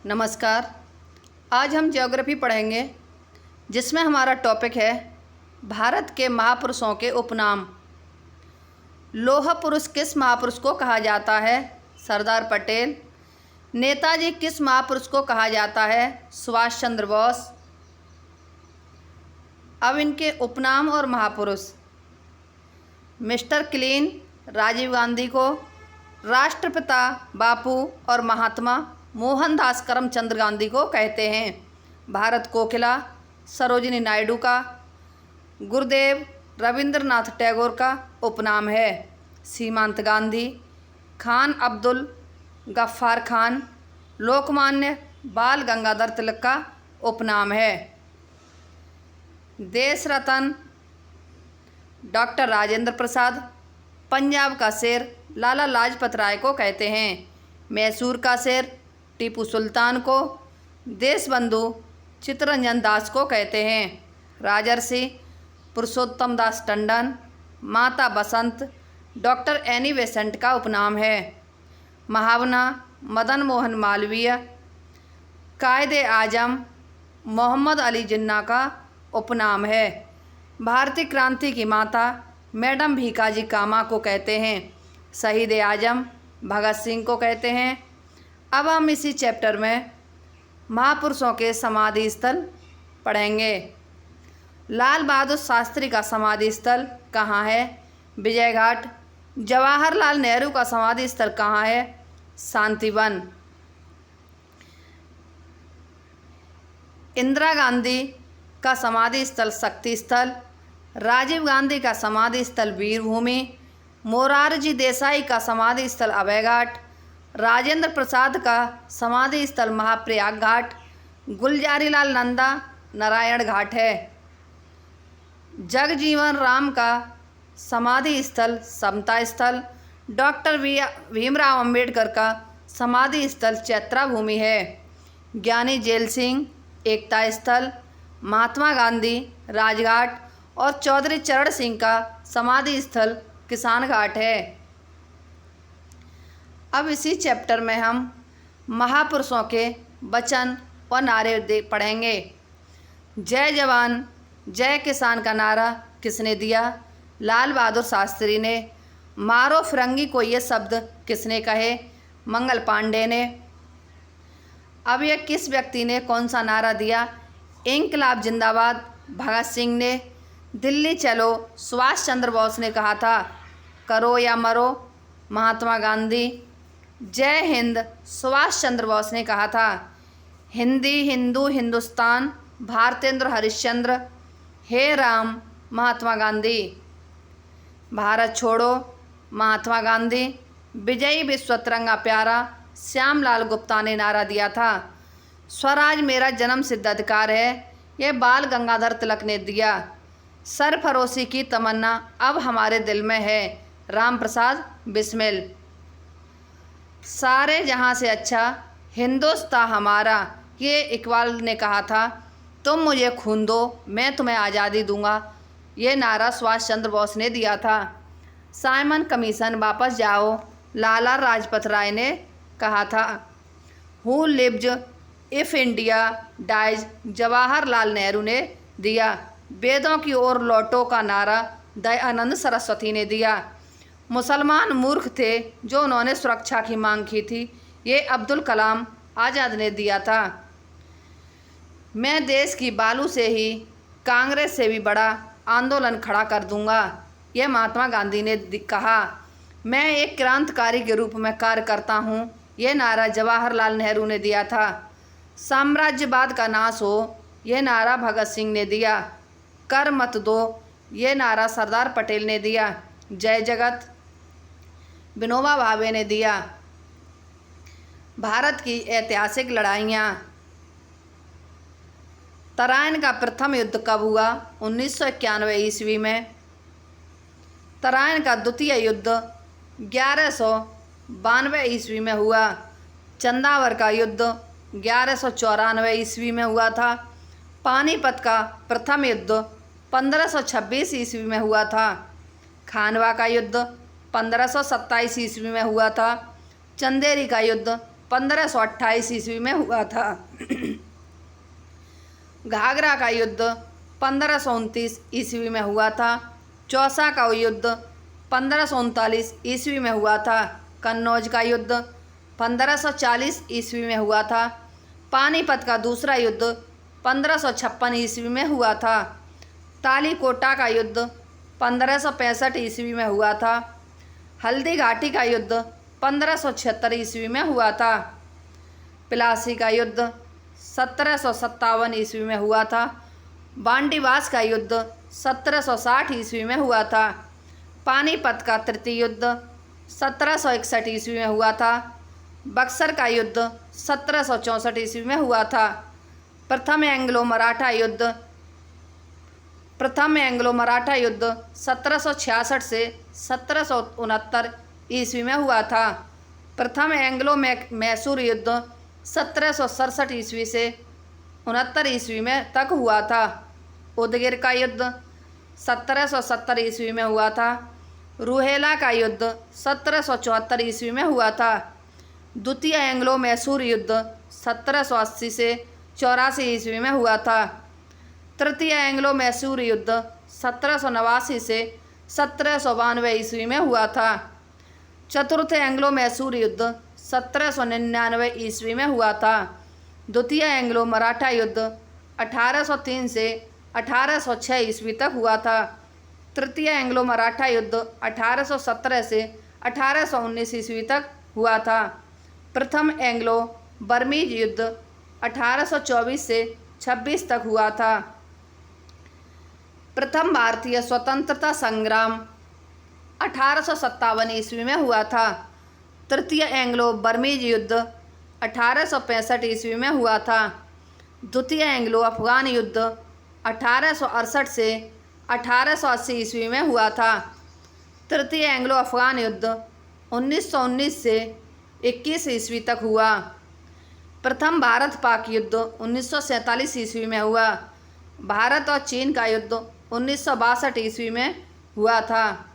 नमस्कार। आज हम ज्योग्राफी पढ़ेंगे जिसमें हमारा टॉपिक है भारत के महापुरुषों के उपनाम। लौह पुरुष किस महापुरुष को कहा जाता है? सरदार पटेल। नेताजी किस महापुरुष को कहा जाता है? सुभाष चंद्र बोस। अब इनके उपनाम और महापुरुष। मिस्टर क्लीन राजीव गांधी को, राष्ट्रपिता बापू और महात्मा मोहनदास करमचंद गांधी को कहते हैं। भारत कोकिला सरोजिनी नायडू का, गुरुदेव रविंद्रनाथ टैगोर का उपनाम है। सीमांत गांधी, खान अब्दुल गफ्फार खान, लोकमान्य बाल गंगाधर तिलक का उपनाम है। देश रत्न डॉक्टर राजेंद्र प्रसाद, पंजाब का शेर लाला लाजपत राय को कहते हैं। मैसूर का शेर टीपू सुल्तान को, देशबंधु चित्तरंजन दास को कहते हैं। राजर्षि पुरुषोत्तम दास टंडन, माता बसंत डॉक्टर एनी बेसेंट का उपनाम है। महावना मदन मोहन मालवीय, कायदे आजम मोहम्मद अली जिन्ना का उपनाम है। भारतीय क्रांति की माता मैडम भीकाजी कामा को कहते हैं। शहीद आजम भगत सिंह को कहते हैं। अब हम इसी चैप्टर में महापुरुषों के समाधि स्थल पढ़ेंगे। लाल बहादुर शास्त्री का समाधि स्थल कहाँ है? विजय घाट। जवाहरलाल नेहरू का समाधि स्थल कहाँ है? शांतिवन। इंदिरा गांधी का समाधि स्थल शक्ति स्थल। राजीव गांधी का समाधि स्थल वीरभूमि। मोरारजी देसाई का समाधि स्थल अभय घाट। राजेंद्र प्रसाद का समाधि स्थल महाप्रयाग घाट। गुलजारी लाल नंदा नारायण घाट है। जगजीवन राम का समाधि स्थल समता स्थल। डॉक्टर भीमराव अंबेडकर का समाधि स्थल चैत्रा भूमि है। ज्ञानी जेल सिंह एकता स्थल। महात्मा गांधी राजघाट और चौधरी चरण सिंह का समाधि स्थल किसान घाट है। अब इसी चैप्टर में हम महापुरुषों के वचन व नारे पढ़ेंगे। जय जवान जय किसान का नारा किसने दिया? लाल बहादुर शास्त्री ने। मारो फिरंगी को ये शब्द किसने कहे? मंगल पांडे ने। अब यह किस व्यक्ति ने कौन सा नारा दिया? इंकलाब जिंदाबाद भगत सिंह ने। दिल्ली चलो सुभाष चंद्र बोस ने कहा था। करो या मरो महात्मा गांधी। जय हिंद सुभाष चंद्र बोस ने कहा था। हिंदी हिंदू हिंदुस्तान भारतेंद्र हरिश्चंद्र। हे राम महात्मा गांधी। भारत छोड़ो महात्मा गांधी। विजयी विश्व तिरंगा प्यारा श्यामलाल गुप्ता ने नारा दिया था। स्वराज मेरा जन्म सिद्ध अधिकार है, यह बाल गंगाधर तिलक ने दिया। सरफरोशी की तमन्ना अब हमारे दिल में है, राम प्रसाद बिस्मिल। सारे जहाँ से अच्छा हिंदुस्तान हमारा, ये इकबाल ने कहा था। तुम मुझे खून दो मैं तुम्हें आज़ादी दूंगा, ये नारा सुभाष चंद्र बोस ने दिया था। साइमन कमीशन वापस जाओ लाला लाजपत राय ने कहा था। Who lives if India dies Jawaharlal Nehru ने दिया। वेदों की ओर लौटो का नारा दयानंद सरस्वती ने दिया। मुसलमान मूर्ख थे जो उन्होंने सुरक्षा की मांग की थी, ये अब्दुल कलाम आज़ाद ने दिया था। मैं देश की बालू से ही कांग्रेस से भी बड़ा आंदोलन खड़ा कर दूंगा, यह महात्मा गांधी ने कहा। मैं एक क्रांतिकारी के रूप में कार्य करता हूँ, यह नारा जवाहरलाल नेहरू ने दिया था। साम्राज्यवाद का नाश हो, यह नारा भगत सिंह ने दिया। कर मत दो, ये नारा सरदार पटेल ने दिया। जय जगत विनोबा भावे ने दिया। भारत की ऐतिहासिक लड़ाइयाँ। तराइन का प्रथम युद्ध कब हुआ? 1991 ईस्वी में। तराइन का द्वितीय युद्ध 1192 ईस्वी में हुआ। चंदावर का युद्ध 1194 ईस्वी में हुआ था। पानीपत का प्रथम युद्ध 1526 ईस्वी में हुआ था। खानवा का युद्ध 1527 ईस्वी में हुआ था। चंदेरी का युद्ध 1528 ईस्वी में हुआ था। घाघरा का युद्ध 1529 ईस्वी में हुआ था। चौसा का युद्ध 1539 ईस्वी में हुआ था। कन्नौज का युद्ध 1540 ईस्वी में हुआ था। पानीपत का दूसरा युद्ध 1556 ईस्वी में हुआ था। तालीकोटा का युद्ध 1565 ईस्वी में हुआ था। हल्दी घाटी का युद्ध 1576 ईस्वी में हुआ था। प्लासी का युद्ध 1757 ईस्वी में हुआ था। बांडीवास का युद्ध 1760 ईस्वी में हुआ था। पानीपत का तृतीय युद्ध 1761 ईस्वी में हुआ था। बक्सर का युद्ध 1764 ईस्वी में हुआ था। प्रथम एंग्लो मराठा युद्ध 1766 से 1769 ईस्वी में हुआ था। प्रथम एंग्लो मैसूर युद्ध 1767 ईस्वी से 69 ईस्वी में तक हुआ था। उदगिर का युद्ध 1770 ईस्वी में हुआ था। रूहेला का युद्ध 1774 ईस्वी में हुआ था। द्वितीय एंग्लो मैसूर युद्ध 1780 से 84 ईस्वी में हुआ था। तृतीय एंग्लो मैसूर युद्ध 1789 से 1792 ईस्वी में हुआ था। चतुर्थ एंग्लो मैसूर युद्ध 1799 ईस्वी में हुआ था। द्वितीय एंग्लो मराठा युद्ध 1803 से 1806 ईस्वी तक हुआ था। तृतीय एंग्लो मराठा युद्ध 1817 से 1819 ईस्वी तक हुआ था। प्रथम एंग्लो बर्मीज युद्ध 1824 से 26 तक हुआ था। प्रथम भारतीय स्वतंत्रता संग्राम 1857 ईस्वी में हुआ था। तृतीय एंग्लो बर्मीज युद्ध 1865 ईस्वी में हुआ था। द्वितीय एंग्लो अफगान युद्ध 1868 से 1880 ईस्वी में हुआ था। तृतीय एंग्लो अफगान युद्ध 1919 से 21 ईस्वी तक हुआ। प्रथम भारत पाक युद्ध 1947 ईस्वी में हुआ। भारत और चीन का युद्ध 1962 ईस्वी में हुआ था।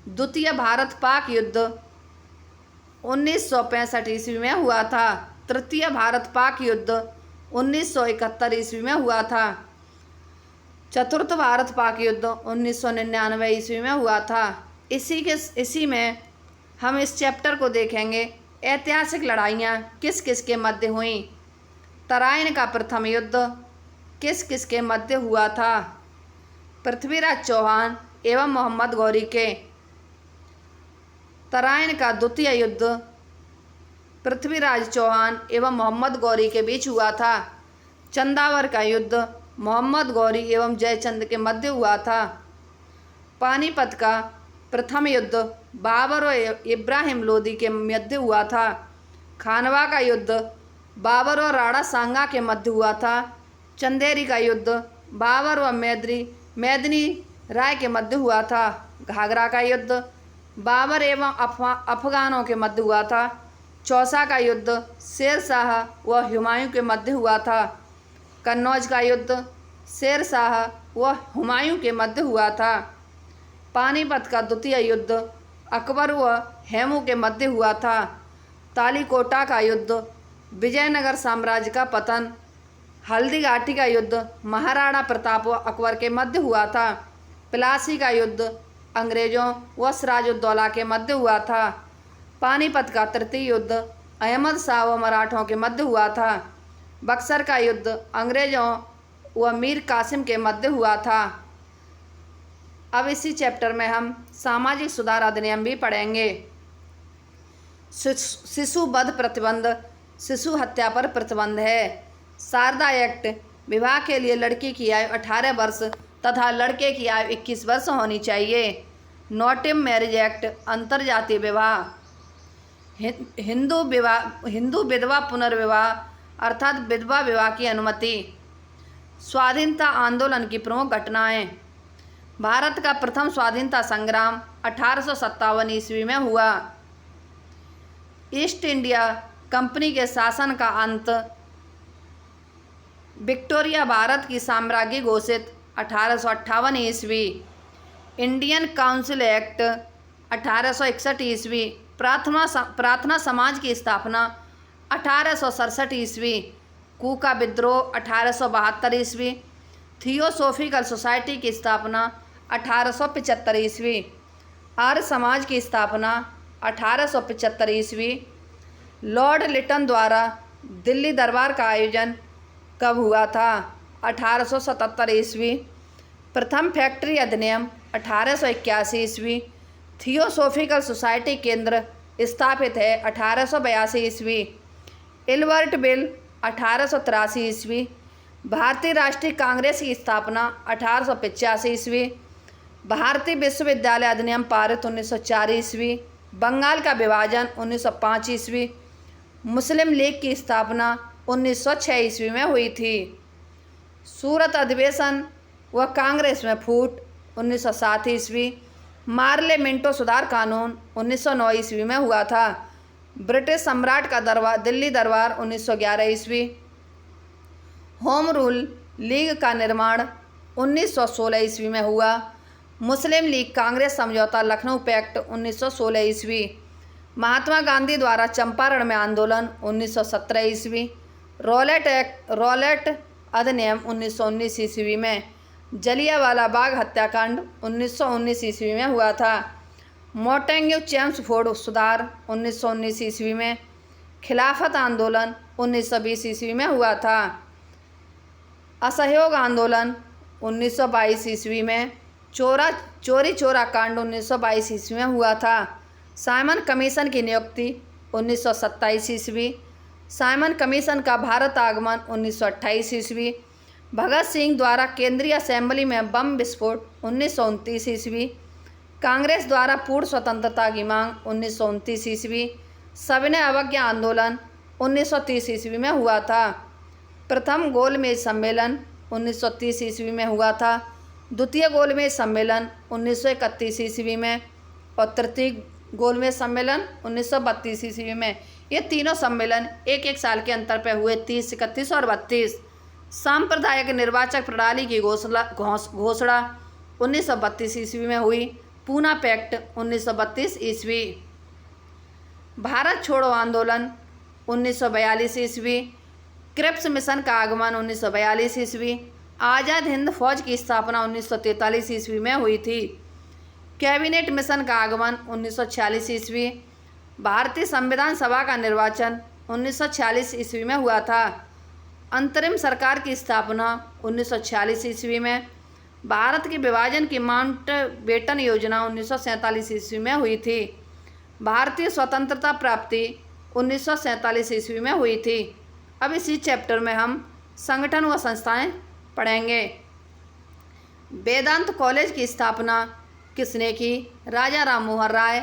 द्वितीय भारत पाक युद्ध 1965 ईस्वी में हुआ था। तृतीय भारत पाक युद्ध 1971 ईस्वी में हुआ था। चतुर्थ भारत पाक युद्ध 1999 ईस्वी में हुआ था। इसी में हम इस चैप्टर को देखेंगे ऐतिहासिक लड़ाइयाँ किस किस के मध्य हुई। तराइन का प्रथम युद्ध किस किस के मध्य हुआ था। पृथ्वीराज चौहान एवं मोहम्मद गौरी के। तराइन का द्वितीय युद्ध पृथ्वीराज चौहान एवं मोहम्मद गौरी के बीच हुआ था। चंदावर का युद्ध मोहम्मद गौरी एवं जयचंद के मध्य हुआ था। पानीपत का प्रथम युद्ध बाबर और इब्राहिम लोदी के मध्य हुआ था। खानवा का युद्ध बाबर और राणा सांगा के मध्य हुआ था। चंदेरी का युद्ध बाबर और मेदिनी राय के मध्य हुआ था। घाघरा का युद्ध बाबर एवं अफगानों के मध्य हुआ था। चौसा का युद्ध शेर शाह व हुमायूं के मध्य हुआ था। कन्नौज का युद्ध शेर शाह व हुमायूं के मध्य हुआ था। पानीपत का द्वितीय युद्ध अकबर व हेमू के मध्य हुआ था। तालीकोटा का युद्ध विजयनगर साम्राज्य का पतन। हल्दी घाटी का युद्ध महाराणा प्रताप व अकबर के मध्य हुआ था। प्लासी का युद्ध अंग्रेजों व सिराजुद्दौला के मध्य हुआ था। पानीपत का तृतीय युद्ध अहमद शाह व मराठों के मध्य हुआ था। बक्सर का युद्ध अंग्रेजों व मीर कासिम के मध्य हुआ था। अब इसी चैप्टर में हम सामाजिक सुधार अधिनियम भी पढ़ेंगे। शिशु वध प्रतिबंध, शिशु हत्या पर प्रतिबंध है। शारदा एक्ट, विवाह के लिए लड़की की आयु 18 वर्ष तथा लड़के की आयु 21 वर्ष होनी चाहिए। नॉटिम मैरिज एक्ट, अंतरजातीय विवाह। हिंदू विधवा पुनर्विवाह अर्थात विधवा विवाह की अनुमति। स्वाधीनता आंदोलन की प्रमुख घटनाएं। भारत का प्रथम स्वाधीनता संग्राम 1857 ईस्वी में हुआ। ईस्ट इंडिया कंपनी के शासन का अंत। विक्टोरिया भारत की साम्राज्ञी घोषित 1858 ईस्वी। इंडियन काउंसिल एक्ट 1861 ईस्वी। प्रार्थना समाज की स्थापना 1867 ईस्वी, कूका विद्रोह 1872 ईस्वी, थियोसोफिकल सोसाइटी की स्थापना 1875 ईस्वी, आर्य समाज की स्थापना 1875 ईस्वी, लॉर्ड लिटन द्वारा दिल्ली दरबार का आयोजन कब हुआ था? 1877 ईस्वी, प्रथम फैक्ट्री अधिनियम 1881 ईस्वी, थियोसोफिकल सोसाइटी केंद्र स्थापित है 1882 ईस्वी, इल्बर्ट बिल 1883 ईस्वी, भारतीय राष्ट्रीय कांग्रेस की स्थापना 1885 ईस्वी, भारतीय विश्वविद्यालय अधिनियम पारित 1904 ईस्वी, बंगाल का विभाजन 1905 ईस्वी, मुस्लिम लीग की स्थापना 1906 ईस्वी में हुई थी। सूरत अधिवेशन व कांग्रेस में फूट 1907 ईस्वी, मार्ले मिंटो सुधार कानून 1909 ईस्वी में हुआ था। ब्रिटिश सम्राट का दिल्ली दरबार 1911 ईस्वी, होम रूल लीग का निर्माण 1916 ईस्वी में हुआ। मुस्लिम लीग कांग्रेस समझौता लखनऊ पैक्ट 1916 ईस्वी, महात्मा गांधी द्वारा चंपारण में आंदोलन 1917 ईस्वी, रॉलेट अधिनियम 1919 ईस्वी में, जलियांवाला बाग हत्याकांड 1919 ईस्वी में हुआ था। मोंटेग्यू चेम्सफोर्ड सुधार 1919 ईस्वी में, खिलाफत आंदोलन 1920 ईस्वी में हुआ था। असहयोग आंदोलन 1922 ईस्वी में, चोरी चोरा कांड 1922 ईस्वी में हुआ था। साइमन कमीशन की नियुक्ति 1927 ईस्वी, साइमन कमीशन का भारत आगमन 1928 ईस्वी, भगत सिंह द्वारा केंद्रीय असेंबली में बम विस्फोट 1929 ईस्वी, कांग्रेस द्वारा पूर्ण स्वतंत्रता की मांग 1929 ईस्वी, सविनय अवज्ञा आंदोलन 1930 ईस्वी में हुआ था। प्रथम गोलमेज सम्मेलन 1930 ईस्वी में हुआ था। द्वितीय गोलमेज सम्मेलन 1931 ईस्वी में और तृतीय गोलमेज सम्मेलन 1932 ईस्वी में। ये तीनों सम्मेलन एक एक साल के अंतर पर हुए, 30, 31 और 32। सांप्रदायिक निर्वाचक प्रणाली की घोषणा 1932 ईस्वी में हुई। पूना पैक्ट 1932 ईस्वी। भारत छोड़ो आंदोलन 1942 ईस्वी, क्रिप्स मिशन का आगमन 1942 ईस्वी, आज़ाद हिंद फौज की स्थापना 1943 ईस्वी में हुई थी। कैबिनेट मिशन का आगमन 1946 ईस्वी, भारतीय संविधान सभा का निर्वाचन 1946 ईस्वी में हुआ था। अंतरिम सरकार की स्थापना 1946 ईस्वी में, भारत के विभाजन की माउंटबेटन योजना 1947 ईस्वी में हुई थी। भारतीय स्वतंत्रता प्राप्ति 1947 ईस्वी में हुई थी। अब इसी चैप्टर में हम संगठन व संस्थाएं पढ़ेंगे। वेदांत कॉलेज की स्थापना किसने की? राजा राम मोहन राय।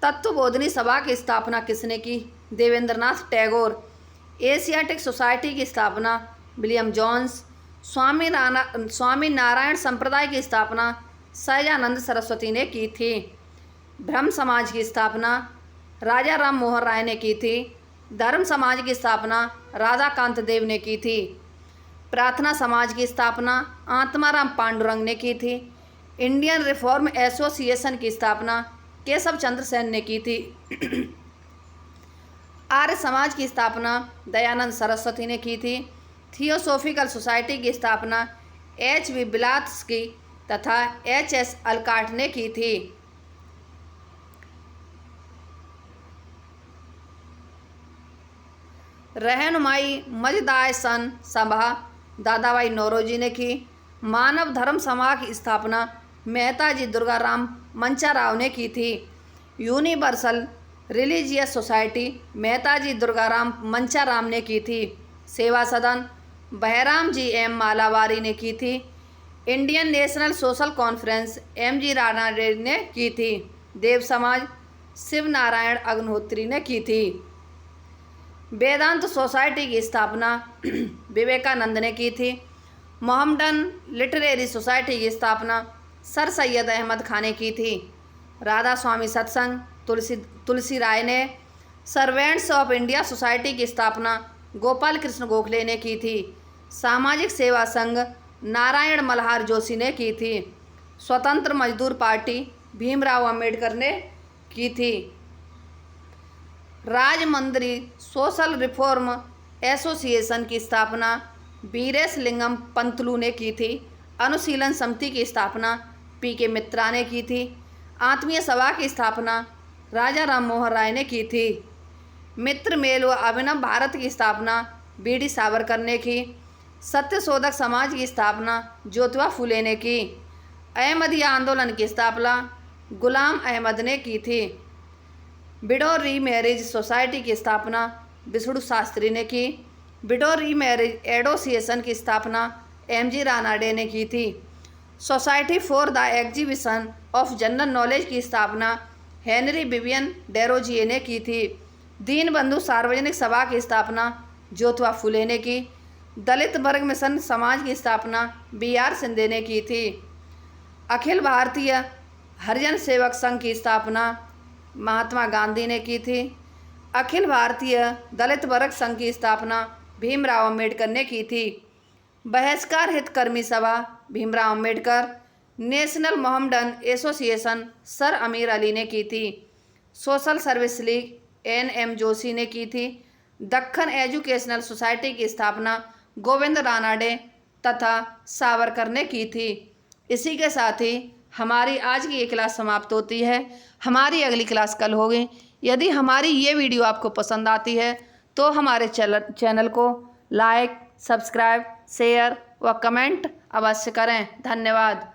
तत्वबोधिनी सभा की स्थापना किसने की? देवेंद्रनाथ टैगोर। एशियाटिक सोसाइटी की स्थापना विलियम जोन्स। स्वामी नारायण संप्रदाय की स्थापना सहजानंद सरस्वती ने की थी। ब्रह्म समाज की स्थापना राजा राम मोहन राय ने की थी। धर्म समाज की स्थापना राधाकांत देव ने की थी। प्रार्थना समाज की स्थापना आत्माराम पांडुरंग ने की थी। इंडियन रिफॉर्म एसोसिएशन की स्थापना केशव चंद्र सेन ने की थी। आर्य समाज की स्थापना दयानंद सरस्वती ने की थी। थियोसोफिकल सोसाइटी की स्थापना H.V. ब्लात्स्की तथा H.S. अलकाट ने की थी। रहनुमाई मजदाय सन सभा दादाभाई नौरोजी ने की। मानव धर्म सभा की स्थापना मेहताजी दुर्गाराम मंचाराव ने की थी। Universal religious society Mehtaji Durgaram Mancharam ने की थी। सेवा सदन बहराम जी एम मालावारी ने की थी। Indian national social conference M.G. Rana Reddy ने की थी। देव समाज शिव नारायण अग्निहोत्री ने की थी। वेदांत सोसाइटी की स्थापना विवेकानंद ने की थी। मोहम्मडन लिटरेरी सोसाइटी की स्थापना सर सैयद अहमद खान ने की थी। राधा स्वामी सत्संग तुलसी राय ने। सर्वेंट्स ऑफ इंडिया सोसाइटी की स्थापना गोपाल कृष्ण गोखले ने की थी। सामाजिक सेवा संघ नारायण मल्हार जोशी ने की थी। स्वतंत्र मजदूर पार्टी भीमराव अंबेडकर ने की थी। राजमंद्री सोशल रिफॉर्म एसोसिएशन की स्थापना वीरेशलिंगम पंतलू ने की थी। अनुशीलन समिति की स्थापना पी.के. मित्रा ने की थी। आत्मीय सभा की स्थापना राजा राम मोहन राय ने की थी। मित्र मेल व अभिनव भारत की स्थापना बी.डी. सावरकर ने की। सत्यशोधक समाज की स्थापना ज्योतिबा फुले ने की। अहमदिया आंदोलन की स्थापना गुलाम अहमद ने की थी। विडो री मैरिज सोसाइटी की स्थापना विष्णु शास्त्री ने की। विडो री मैरिज एसोसिएशन की स्थापना एम.जी. रानाडे ने की थी। Society for the exhibition of general knowledge की स्थापना हेनरी विवियन डेरोजिए ने की थी। दीनबंधु सार्वजनिक सभा की स्थापना ज्योतिबा फुले ने की। दलित वर्ग मिशन समाज की स्थापना बी.आर. सिंधे ने की थी। अखिल भारतीय हरिजन सेवक संघ की स्थापना महात्मा गांधी ने की थी। अखिल भारतीय दलित वर्ग संघ की स्थापना भीमराव अंबेडकर ने की थी। बहिष्कार हितकर्मी सभा Bhimrao Ambedkar. National Mohammedan association sir अमीर अली ने की थी। Social service league N.M. Joshi ने की थी। दक्खन एजुकेशनल सोसाइटी की स्थापना गोविंद रानाडे तथा सावरकर ने की थी। इसी के साथ ही हमारी आज की ये क्लास समाप्त होती है। हमारी अगली क्लास कल होगी। यदि हमारी ये वीडियो आपको पसंद आती है तो हमारे चैनल को लाइक, सब्सक्राइब, शेयर व कमेंट अवश्य करें। धन्यवाद।